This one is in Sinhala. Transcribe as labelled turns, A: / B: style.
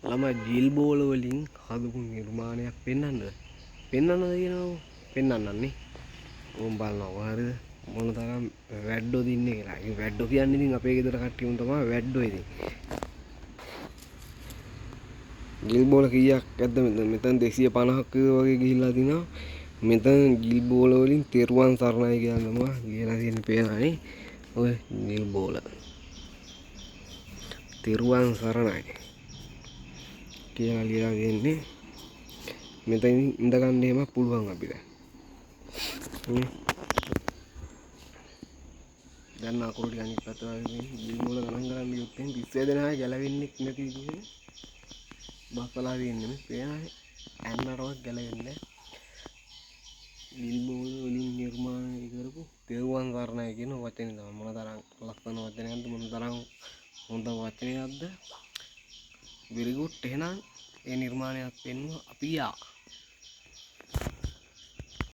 A: ළමයි ජීල් බෝල වලින් හදපු නිර්මාණයක් පෙන්වන්නද? පෙන්වන්නද කියනවා. පෙන්වන්නන්නේ. ඕම් බලනවා හරිද? මොන තරම් වැඩෝ දින්නේ කියලා. ඒ වැඩෝ කියන්නේ ඉතින් අපේ ගෙදර කට්ටියම තමයි වැඩෝ ඉතින්. ජීල් බෝල කීයක් ඇද්ද මෙතන 250ක් වගේ ගිහිල්ලා තිනවා. මෙතන ජීල් බෝල වලින් තෙරුවන් සරණයි කියලා තමයි කියලා තියෙන පේනනේ. ඔය ජීල් බෝල. තෙරුවන් සරණයි කියලා ලියලා තියෙන්නේ. මෙතන ඉඳ ගන්න එහෙම පුළුවන් අපිට. දැන් අකුරු ටික අනිත් පැත්තට වගේ ජීල් බෝල ගණන් කරන්න ගියොත් එහෙනම් 30 දෙනා ගැලවෙන්නේ නැති විදිහට බස්සලා තියෙන්නේ මේ පේනනේ. ඇන්නටවත් ගැලවෙන්නේ ජීල් බෝල වලින් නිර්මාණය කරපු තෙරුවන් සරණයි කියන වචනේ තමයි. මොන තරම් ලස්සන වචනයක්ද, මොන තරම් හොඳ වචනයක්ද. very good. එහෙනම් ඒ නිර්මාණයක් පෙන්වුවා අපි යා